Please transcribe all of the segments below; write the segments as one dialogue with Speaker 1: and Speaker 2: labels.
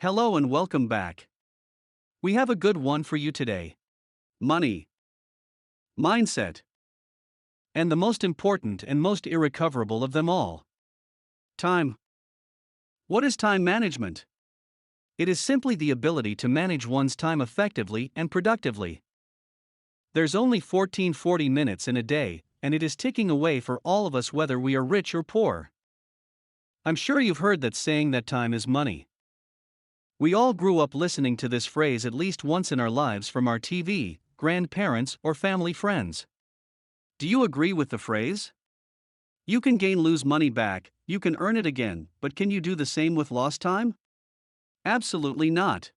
Speaker 1: Hello and welcome back. We have a good one for you today: money, mindset, and the most important and most irrecoverable of them all: time. What is time management? It is simply the ability to manage one's time effectively and productively. There's only 1440 minutes in a day, and it is ticking away for all of us whether we are rich or poor. I'm sure you've heard that saying that time is money. We all grew up listening to this phrase at least once in our lives from our TV, grandparents, or family friends. Do you agree with the phrase? You can lose money back, you can earn it again, but can you do the same with lost time? Absolutely not.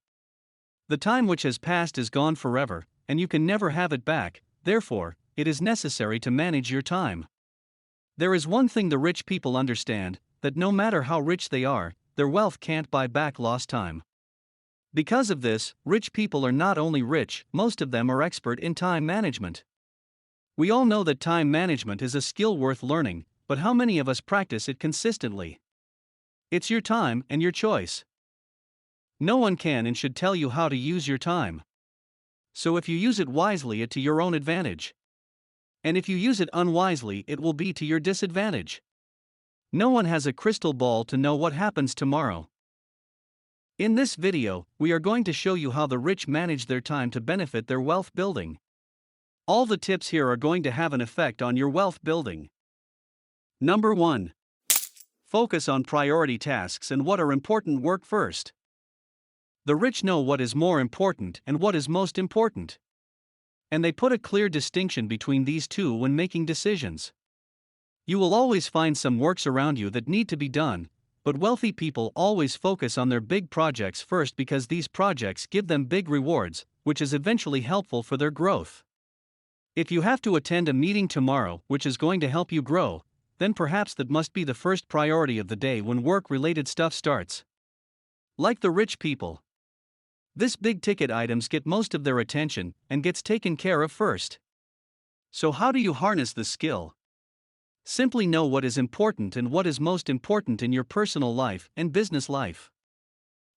Speaker 1: The time which has passed is gone forever, and you can never have it back. Therefore, it is necessary to manage your time. There is one thing the rich people understand: that no matter how rich they are, their wealth can't buy back lost time. Because of this, rich people are not only rich, most of them are expert in time management. We all know that time management is a skill worth learning, but how many of us practice it consistently? It's your time and your choice. No one can and should tell you how to use your time. So if you use it wisely, it's to your own advantage. And if you use it unwisely, it will be to your disadvantage. No one has a crystal ball to know what happens tomorrow. In this video, we are going to show you how the rich manage their time to benefit their wealth building. All the tips here are going to have an effect on your wealth building. Number 1. Focus on priority tasks and what are important work first. The rich know what is more important and what is most important. And they put a clear distinction between these two when making decisions. You will always find some works around you that need to be done, but wealthy people always focus on their big projects first because these projects give them big rewards, which is eventually helpful for their growth. If you have to attend a meeting tomorrow which is going to help you grow, then perhaps that must be the first priority of the day when work-related stuff starts. Like the rich people, this big-ticket items get most of their attention and gets taken care of first. So how do you harness this skill? Simply know what is important and what is most important in your personal life and business life.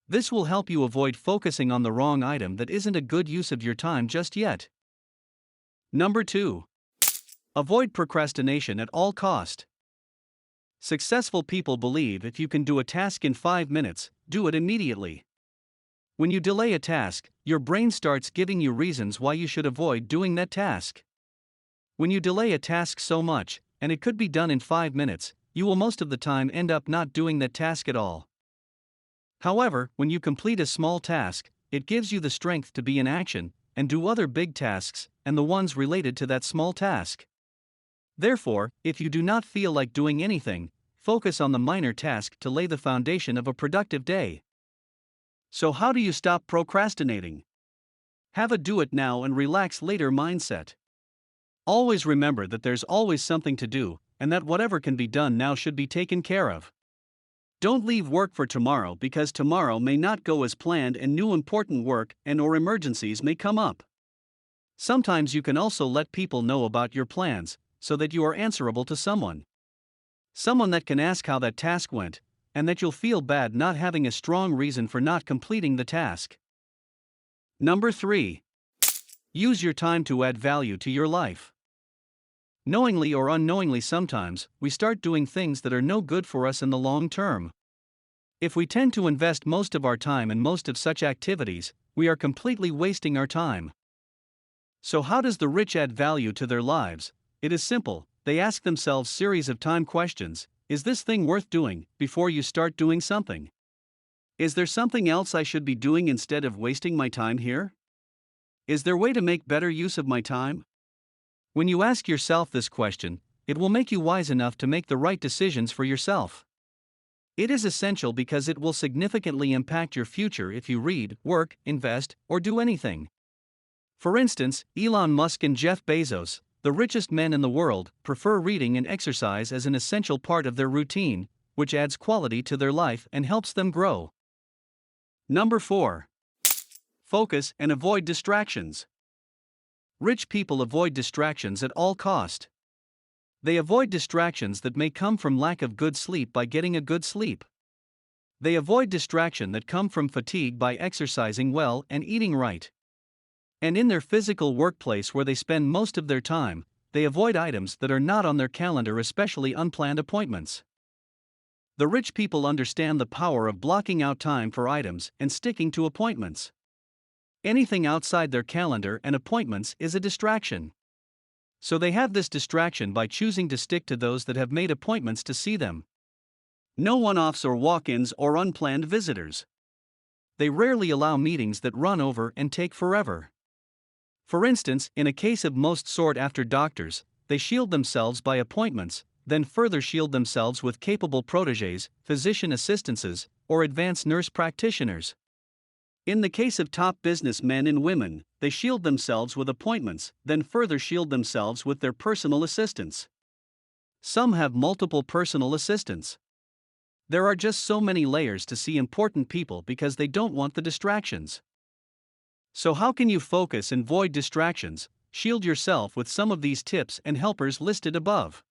Speaker 1: This will help you avoid focusing on the wrong item that isn't a good use of your time just yet. Number 2. Avoid procrastination at all cost. Successful people believe if you can do a task in 5 minutes, do it immediately. When you delay a task, your brain starts giving you reasons why you should avoid doing that task. When you delay a task so much, and it could be done in 5 minutes, you will most of the time end up not doing that task at all. However, when you complete a small task, it gives you the strength to be in action and do other big tasks and the ones related to that small task. Therefore, if you do not feel like doing anything, focus on the minor task to lay the foundation of a productive day. So how do you stop procrastinating? Have a do it now and relax later mindset. Always remember that there's always something to do, and that whatever can be done now should be taken care of. Don't leave work for tomorrow because tomorrow may not go as planned and new important work and/or emergencies may come up. Sometimes you can also let people know about your plans, so that you are answerable to someone. Someone that can ask how that task went, and that you'll feel bad not having a strong reason for not completing the task. Number 3. Use your time to add value to your life. Knowingly or unknowingly, sometimes we start doing things that are no good for us in the long term. If we tend to invest most of our time in most of such activities, we are completely wasting our time. So how does the rich add value to their lives? It is simple. They ask themselves series of time questions. Is this thing worth doing? Before you start doing something. Is there something else I should be doing instead of wasting my time here? Is there a way to make better use of my time? When you ask yourself this question, it will make you wise enough to make the right decisions for yourself. It is essential because it will significantly impact your future if you read, work, invest, or do anything. For instance, Elon Musk and Jeff Bezos, the richest men in the world, prefer reading and exercise as an essential part of their routine, which adds quality to their life and helps them grow. Number 4. Focus and avoid distractions. Rich people avoid distractions at all cost. They avoid distractions that may come from lack of good sleep by getting a good sleep. They avoid distraction that come from fatigue by exercising well and eating right. And in their physical workplace where they spend most of their time, they avoid items that are not on their calendar, especially unplanned appointments. The rich people understand the power of blocking out time for items and sticking to appointments. Anything outside their calendar and appointments is a distraction. So they have this distraction by choosing to stick to those that have made appointments to see them. No one-offs or walk-ins or unplanned visitors. They rarely allow meetings that run over and take forever. For instance, in a case of most sought-after doctors, they shield themselves by appointments, then further shield themselves with capable protégés, physician assistants, or advanced nurse practitioners. In the case of top businessmen and women, they shield themselves with appointments, then further shield themselves with their personal assistants. Some have multiple personal assistants. There are just so many layers to see important people because they don't want the distractions. So how can you focus and avoid distractions? Shield yourself with some of these tips and helpers listed above.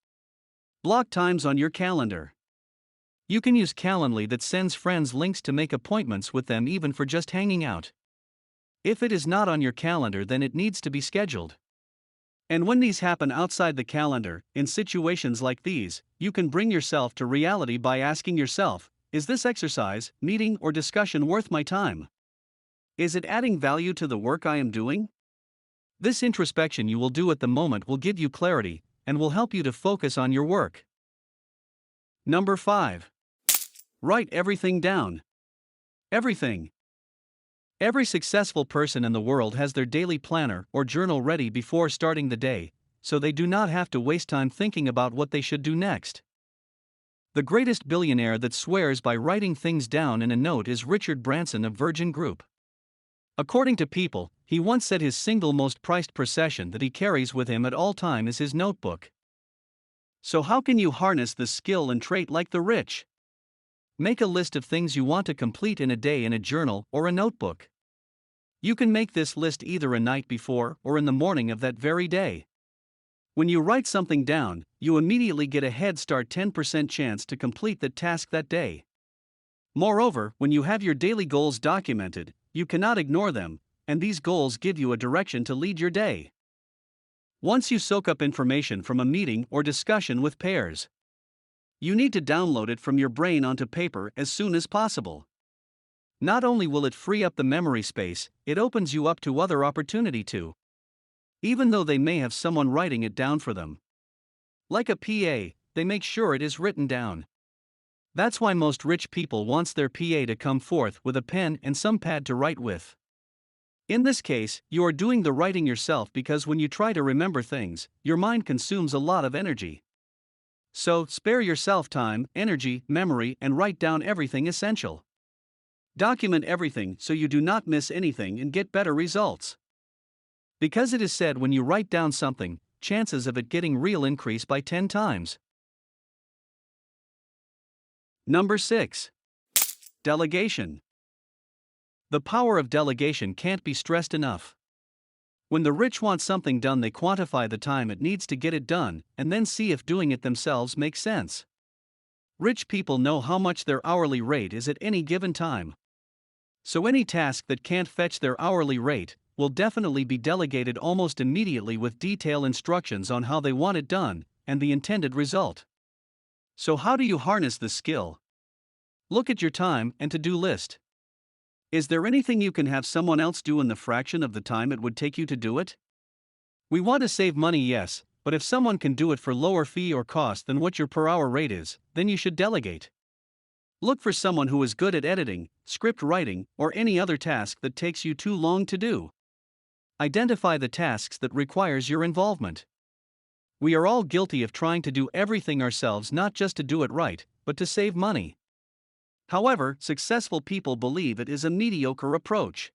Speaker 1: Block times on your calendar. You can use Calendly that sends friends links to make appointments with them even for just hanging out. If it is not on your calendar, then it needs to be scheduled. And when these happen outside the calendar, in situations like these, you can bring yourself to reality by asking yourself, is this exercise, meeting, or discussion worth my time? Is it adding value to the work I am doing? This introspection you will do at the moment will give you clarity and will help you to focus on your work. Number 5. Write everything down. Everything. Every successful person in the world has their daily planner or journal ready before starting the day, so they do not have to waste time thinking about what they should do next. The greatest billionaire that swears by writing things down in a note is Richard Branson of Virgin Group. According to People, he once said his single most prized possession that he carries with him at all time is his notebook. So how can you harness this skill and trait like the rich? Make a list of things you want to complete in a day in a journal or a notebook. You can make this list either a night before or in the morning of that very day. When you write something down, you immediately get a head start 10% chance to complete the task that day. Moreover, when you have your daily goals documented, you cannot ignore them, and these goals give you a direction to lead your day. Once you soak up information from a meeting or discussion with peers, you need to download it from your brain onto paper as soon as possible. Not only will it free up the memory space, it opens you up to other opportunity too. Even though they may have someone writing it down for them. Like a PA, they make sure it is written down. That's why most rich people wants their PA to come forth with a pen and some pad to write with. In this case, you are doing the writing yourself because when you try to remember things, your mind consumes a lot of energy. So, spare yourself time, energy, memory, and write down everything essential. Document everything so you do not miss anything and get better results. Because it is said when you write down something, chances of it getting real increase by 10 times. Number 6. Delegation. The power of delegation can't be stressed enough. When the rich want something done, they quantify the time it needs to get it done, and then see if doing it themselves makes sense. Rich people know how much their hourly rate is at any given time. So any task that can't fetch their hourly rate will definitely be delegated almost immediately with detailed instructions on how they want it done and the intended result. So how do you harness this skill? Look at your time and to-do list. Is there anything you can have someone else do in the fraction of the time it would take you to do it? We want to save money, yes, but if someone can do it for lower fee or cost than what your per hour rate is, then you should delegate. Look for someone who is good at editing, script writing, or any other task that takes you too long to do. Identify the tasks that requires your involvement. We are all guilty of trying to do everything ourselves, not just to do it right, but to save money. However, successful people believe it is a mediocre approach.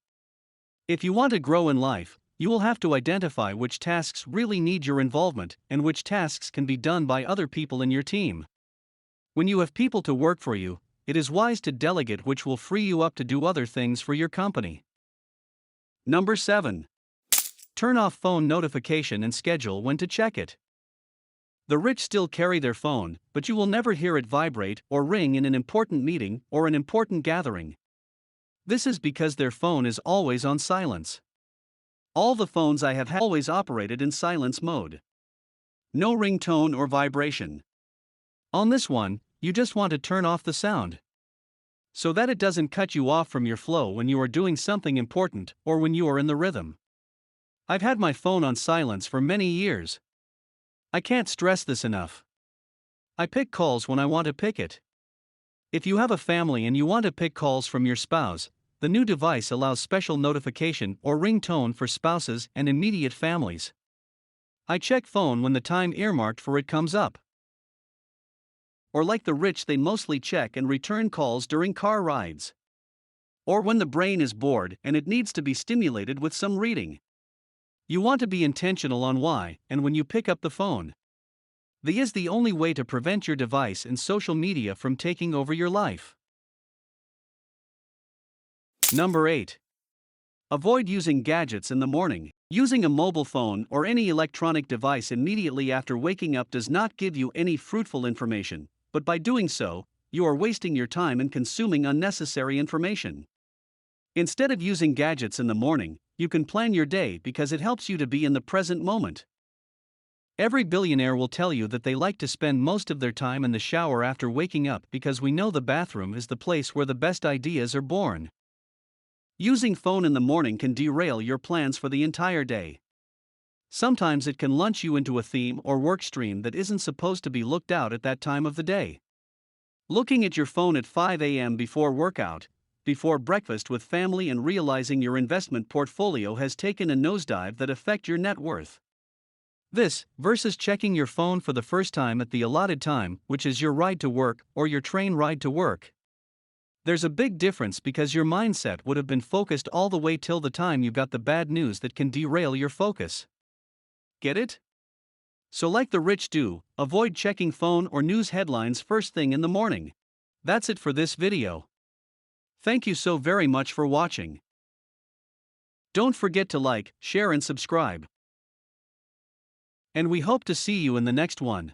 Speaker 1: If you want to grow in life, you will have to identify which tasks really need your involvement and which tasks can be done by other people in your team. When you have people to work for you, it is wise to delegate, which will free you up to do other things for your company. Number 7. Turn off phone notification and schedule when to check it. The rich still carry their phone, but you will never hear it vibrate or ring in an important meeting or an important gathering. This is because their phone is always on silence. All the phones I have had always operated in silence mode. No ringtone or vibration. On this one, you just want to turn off the sound, so that it doesn't cut you off from your flow when you are doing something important or when you are in the rhythm. I've had my phone on silence for many years. I can't stress this enough. I pick calls when I want to pick it. If you have a family and you want to pick calls from your spouse, the new device allows special notification or ringtone for spouses and immediate families. I check phone when the time earmarked for it comes up. Or like the rich, they mostly check and return calls during car rides. Or when the brain is bored and it needs to be stimulated with some reading. You want to be intentional on why and when you pick up the phone. This is the only way to prevent your device and social media from taking over your life. Number 8. Avoid using gadgets in the morning. Using a mobile phone or any electronic device immediately after waking up does not give you any fruitful information, but by doing so, you are wasting your time and consuming unnecessary information. Instead of using gadgets in the morning, you can plan your day because it helps you to be in the present moment. Every billionaire will tell you that they like to spend most of their time in the shower after waking up because we know the bathroom is the place where the best ideas are born. Using phone in the morning can derail your plans for the entire day. Sometimes it can launch you into a theme or work stream that isn't supposed to be looked at that time of the day. Looking at your phone at 5 a.m. before workout, before breakfast with family, and realizing your investment portfolio has taken a nosedive that affect your net worth. This, versus checking your phone for the first time at the allotted time, which is your ride to work or your train ride to work. There's a big difference because your mindset would have been focused all the way till the time you got the bad news that can derail your focus. Get it? So like the rich do, avoid checking phone or news headlines first thing in the morning. That's it for this video. Thank you so very much for watching. Don't forget to like, share and subscribe. And we hope to see you in the next one.